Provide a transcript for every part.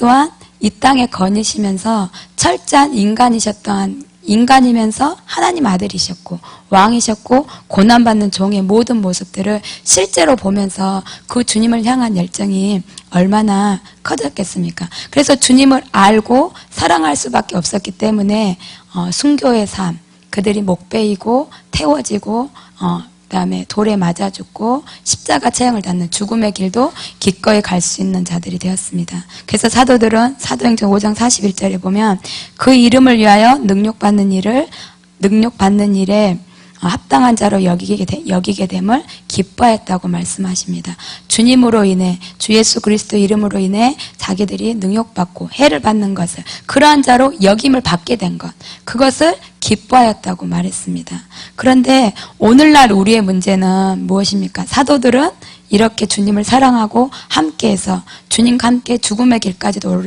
또한 이 땅에 거니시면서 철저한 인간이면서 하나님 아들이셨고 왕이셨고 고난받는 종의 모든 모습들을 실제로 보면서 그 주님을 향한 열정이 얼마나 커졌겠습니까? 그래서 주님을 알고 사랑할 수밖에 없었기 때문에 순교의 삶, 그들이 목베이고 태워지고 그다음에 돌에 맞아 죽고 십자가 체형을 닿는 죽음의 길도 기꺼이 갈 수 있는 자들이 되었습니다. 그래서 사도들은 사도행전 5장 41절에 보면 그 이름을 위하여 능력받는 일에 합당한 자로 여기게 됨을 기뻐했다고 말씀하십니다. 주님으로 인해 주 예수 그리스도 이름으로 인해 자기들이 능력받고 해를 받는 것을 그러한 자로 여김을 받게 된 것, 그것을 기뻐하였다고 말했습니다. 그런데 오늘날 우리의 문제는 무엇입니까? 사도들은 이렇게 주님을 사랑하고 함께해서 주님과 함께 죽음의 길까지도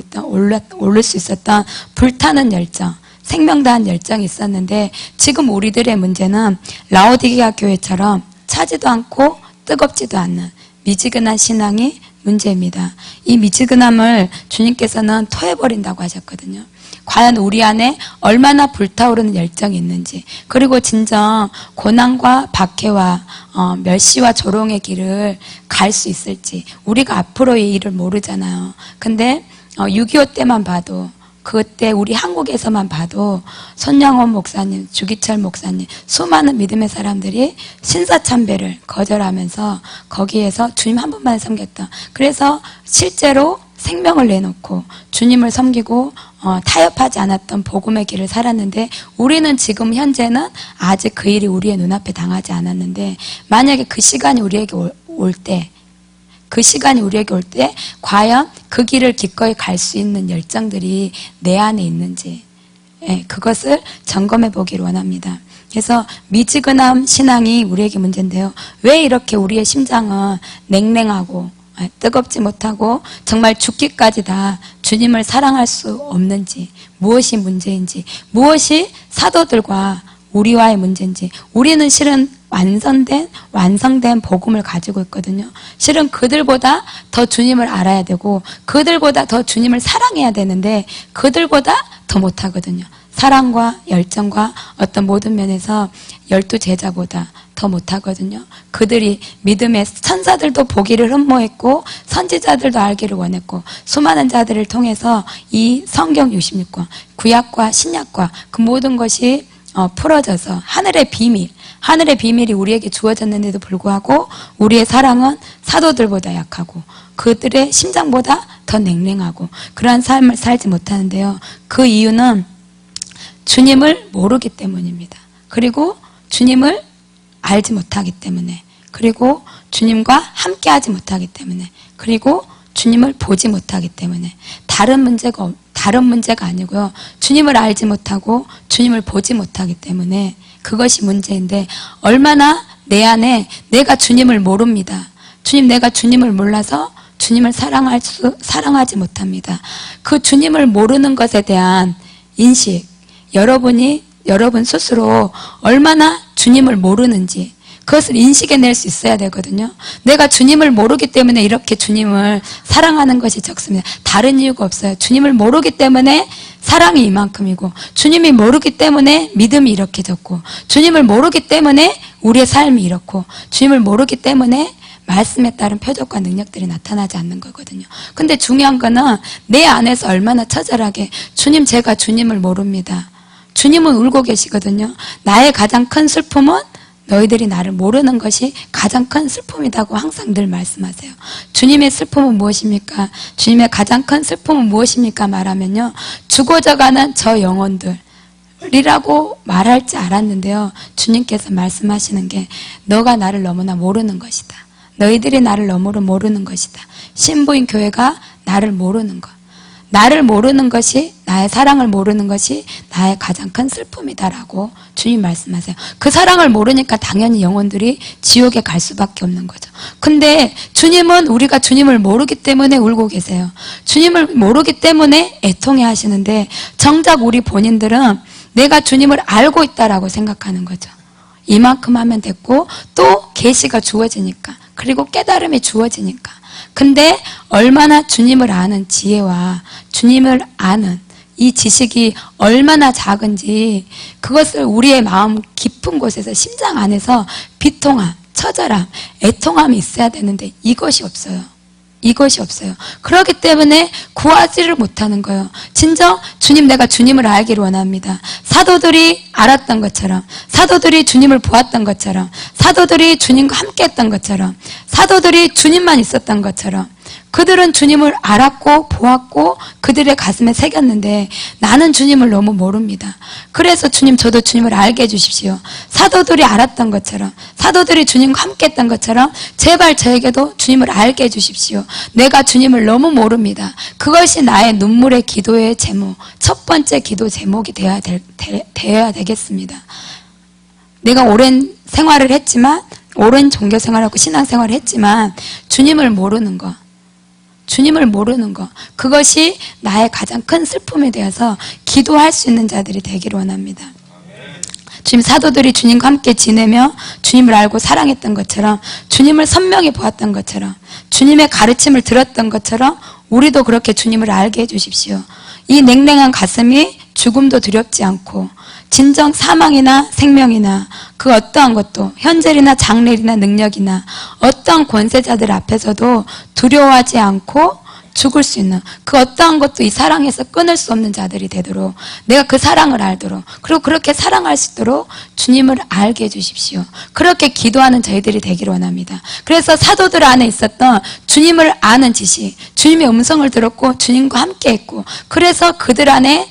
오를 수 있었던 불타는 열정, 생명 다한 열정이 있었는데 지금 우리들의 문제는 라오디게아 교회처럼 차지도 않고 뜨겁지도 않는 미지근한 신앙이 문제입니다. 이 미지근함을 주님께서는 토해버린다고 하셨거든요. 과연 우리 안에 얼마나 불타오르는 열정이 있는지, 그리고 진정 고난과 박해와 멸시와 조롱의 길을 갈 수 있을지, 우리가 앞으로의 일을 모르잖아요. 근데 6.25 때만 봐도, 그때 우리 한국에서만 봐도 손양원 목사님, 주기철 목사님, 수많은 믿음의 사람들이 신사참배를 거절하면서 거기에서 주님 한 분만 섬겼다. 그래서 실제로 생명을 내놓고 주님을 섬기고 타협하지 않았던 복음의 길을 살았는데, 우리는 지금 현재는 아직 그 일이 우리의 눈앞에 당하지 않았는데, 만약에 그 시간이 우리에게 올 때 과연 그 길을 기꺼이 갈 수 있는 열정들이 내 안에 있는지, 그것을 점검해 보기를 원합니다. 그래서 미지근함 신앙이 우리에게 문제인데요. 왜 이렇게 우리의 심장은 냉랭하고 뜨겁지 못하고 정말 죽기까지 다 주님을 사랑할 수 없는지, 무엇이 문제인지, 무엇이 사도들과 우리와의 문제인지. 우리는 실은 완성된 복음을 가지고 있거든요. 실은 그들보다 더 주님을 알아야 되고 그들보다 더 주님을 사랑해야 되는데 그들보다 더 못하거든요. 사랑과 열정과 어떤 모든 면에서 12제자보다 더 못하거든요. 그들이 믿음의 천사들도 보기를 흠모했고 선지자들도 알기를 원했고 수많은 자들을 통해서 이 성경 66권, 구약과 신약과 그 모든 것이 풀어져서 하늘의 비밀이 우리에게 주어졌는데도 불구하고 우리의 사랑은 사도들보다 약하고 그들의 심장보다 더 냉랭하고 그러한 삶을 살지 못하는데요. 그 이유는 주님을 모르기 때문입니다. 그리고 주님을 알지 못하기 때문에, 그리고 주님과 함께하지 못하기 때문에, 그리고 주님을 보지 못하기 때문에. 다른 문제가 아니고요. 주님을 알지 못하고 주님을 보지 못하기 때문에 그것이 문제인데, 얼마나 내 안에 내가 주님을 모릅니다. 내가 주님을 몰라서 주님을 사랑하지 못합니다. 그 주님을 모르는 것에 대한 인식, 여러분 스스로 얼마나 주님을 모르는지 그것을 인식해낼 수 있어야 되거든요. 내가 주님을 모르기 때문에 이렇게 주님을 사랑하는 것이 적습니다. 다른 이유가 없어요. 주님을 모르기 때문에 사랑이 이만큼이고, 주님이 모르기 때문에 믿음이 이렇게 적고, 주님을 모르기 때문에 우리의 삶이 이렇고, 주님을 모르기 때문에 말씀에 따른 표적과 능력들이 나타나지 않는 거거든요. 근데 중요한 거는 내 안에서 얼마나 처절하게 주님, 제가 주님을 모릅니다. 주님은 울고 계시거든요. 나의 가장 큰 슬픔은 너희들이 나를 모르는 것이 가장 큰 슬픔이라고 항상 늘 말씀하세요. 주님의 슬픔은 무엇입니까? 주님의 가장 큰 슬픔은 무엇입니까? 말하면요, 죽어져가는 저 영혼들이라고 말할 줄 알았는데요, 주님께서 말씀하시는 게 너가 나를 너무나 모르는 것이다. 너희들이 나를 너무나 모르는 것이다. 신부인 교회가 나를 모르는 것, 나를 모르는 것이, 나의 사랑을 모르는 것이 나의 가장 큰 슬픔이다라고 주님 말씀하세요. 그 사랑을 모르니까 당연히 영혼들이 지옥에 갈 수밖에 없는 거죠. 근데 주님은, 우리가 주님을 모르기 때문에 울고 계세요. 주님을 모르기 때문에 애통해 하시는데, 정작 우리 본인들은 내가 주님을 알고 있다라고 생각하는 거죠. 이만큼 하면 됐고, 또 계시가 주어지니까, 그리고 깨달음이 주어지니까, 근데 얼마나 주님을 아는 지혜와 주님을 아는 이 지식이 얼마나 작은지 그것을 우리의 마음 깊은 곳에서 심장 안에서 비통함, 처절함, 애통함이 있어야 되는데 이것이 없어요. 이것이 없어요. 그렇기 때문에 구하지를 못하는 거예요. 진정 주님, 내가 주님을 알기를 원합니다. 사도들이 알았던 것처럼, 사도들이 주님을 보았던 것처럼, 사도들이 주님과 함께했던 것처럼, 사도들이 주님만 있었던 것처럼 그들은 주님을 알았고 보았고 그들의 가슴에 새겼는데 나는 주님을 너무 모릅니다. 그래서 주님, 저도 주님을 알게 해주십시오. 사도들이 알았던 것처럼, 사도들이 주님과 함께했던 것처럼 제발 저에게도 주님을 알게 해주십시오. 내가 주님을 너무 모릅니다. 그것이 나의 눈물의 기도의 제목, 첫 번째 기도 제목이 되어야 되겠습니다. 내가 오랜 생활을 했지만, 오랜 종교 생활하고 신앙 생활을 했지만 주님을 모르는 거, 주님을 모르는 것, 그것이 나의 가장 큰 슬픔이 되어서 기도할 수 있는 자들이 되기를 원합니다. 주님, 사도들이 주님과 함께 지내며 주님을 알고 사랑했던 것처럼, 주님을 선명히 보았던 것처럼, 주님의 가르침을 들었던 것처럼 우리도 그렇게 주님을 알게 해주십시오. 이 냉랭한 가슴이 죽음도 두렵지 않고 진정 사망이나 생명이나 그 어떠한 것도, 현재이나 장래이나 능력이나 어떠한 권세자들 앞에서도 두려워하지 않고 죽을 수 있는 그 어떠한 것도 이 사랑에서 끊을 수 없는 자들이 되도록, 내가 그 사랑을 알도록, 그리고 그렇게 사랑할 수 있도록 주님을 알게 해주십시오. 그렇게 기도하는 저희들이 되기를 원합니다. 그래서 사도들 안에 있었던 주님을 아는 지식, 주님의 음성을 들었고 주님과 함께했고, 그래서 그들 안에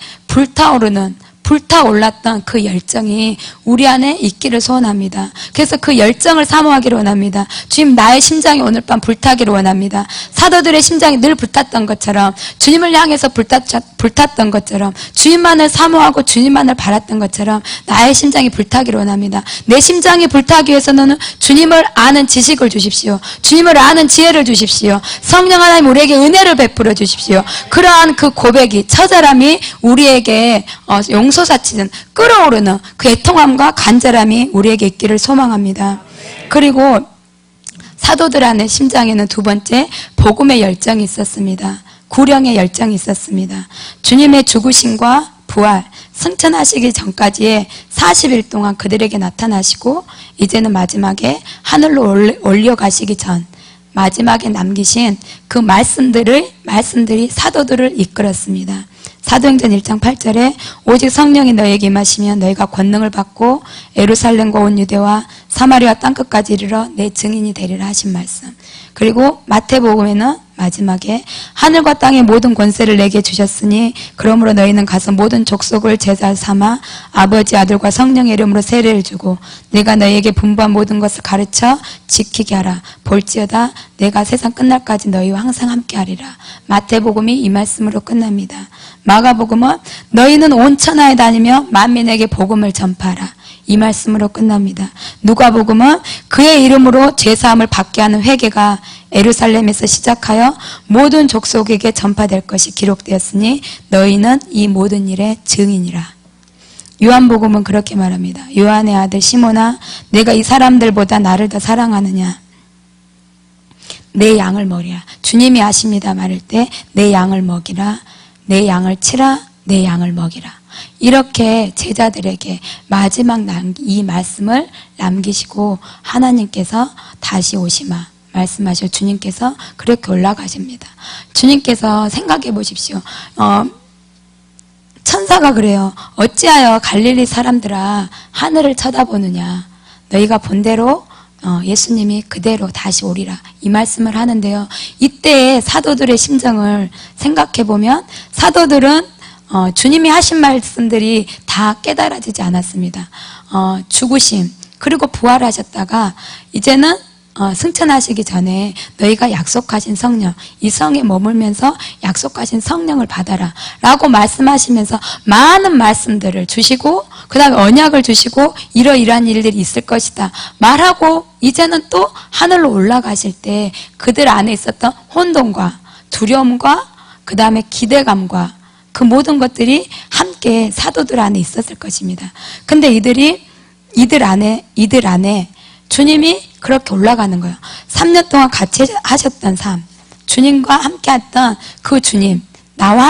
불타올랐던 그 열정이 우리 안에 있기를 소원합니다. 그래서 그 열정을 사모하기를 원합니다. 주님, 나의 심장이 오늘 밤 불타기를 원합니다. 사도들의 심장이 늘 불탔던 것처럼, 주님을 향해서 불탔던 것처럼, 주님만을 사모하고 주님만을 바랐던 것처럼 나의 심장이 불타기를 원합니다. 내 심장이 불타기 위해서는 주님을 아는 지식을 주십시오. 주님을 아는 지혜를 주십시오. 성령 하나님 우리에게 은혜를 베풀어 주십시오. 그러한 그 고백이, 처절함이 우리에게 용서사치는 끓어오르는 그 애통함과 간절함이 우리에게 있기를 소망합니다. 그리고 사도들 안에 심장에는 두 번째, 복음의 열정이 있었습니다. 구령의 열정이 있었습니다. 주님의 죽으심과 부활, 승천하시기 전까지의 40일 동안 그들에게 나타나시고 이제는 마지막에 하늘로 올려가시기 전 마지막에 남기신 그 말씀들이 사도들을 이끌었습니다. 사도행전 1장 8절에 오직 성령이 너에게 임하시면 너희가 권능을 받고 예루살렘과 온 유대와 사마리아 땅끝까지 이르러 내 증인이 되리라 하신 말씀. 그리고 마태복음에는 마지막에 하늘과 땅의 모든 권세를 내게 주셨으니 그러므로 너희는 가서 모든 족속을 제자 삼아 아버지, 아들과 성령의 이름으로 세례를 주고 내가 너희에게 분부한 모든 것을 가르쳐 지키게 하라. 볼지어다 내가 세상 끝날까지 너희와 항상 함께하리라. 마태복음이 이 말씀으로 끝납니다. 마가복음은 너희는 온 천하에 다니며 만민에게 복음을 전파하라. 이 말씀으로 끝납니다. 누가복음은 그의 이름으로 죄사함을 받게 하는 회개가 예루살렘에서 시작하여 모든 족속에게 전파될 것이 기록되었으니 너희는 이 모든 일의 증인이라. 요한복음은 그렇게 말합니다. 요한의 아들 시몬아, 내가 이 사람들보다 나를 더 사랑하느냐? 내 양을 먹이라. 주님이 아십니다. 말할 때 내 양을 먹이라, 내 양을 치라, 내 양을 먹이라. 이렇게 제자들에게 마지막 이 말씀을 남기시고 하나님께서 다시 오시마 말씀하시고 주님께서 그렇게 올라가십니다. 주님께서 생각해 보십시오. 천사가 그래요. 어찌하여 갈릴리 사람들아 하늘을 쳐다보느냐? 너희가 본대로 예수님이 그대로 다시 오리라. 이 말씀을 하는데요. 이때의 사도들의 심정을 생각해 보면 사도들은 주님이 하신 말씀들이 다 깨달아지지 않았습니다. 죽으심 그리고 부활하셨다가 이제는 승천하시기 전에 너희가 약속하신 성령, 이 성에 머물면서 약속하신 성령을 받아라 라고 말씀하시면서 많은 말씀들을 주시고 그 다음에 언약을 주시고 이러이러한 일들이 있을 것이다 말하고 이제는 또 하늘로 올라가실 때 그들 안에 있었던 혼돈과 두려움과 그 다음에 기대감과 그 모든 것들이 함께 사도들 안에 있었을 것입니다. 근데 이들 안에 주님이 그렇게 올라가는 거예요. 3년 동안 같이 하셨던 삶, 주님과 함께 했던 그 주님, 나와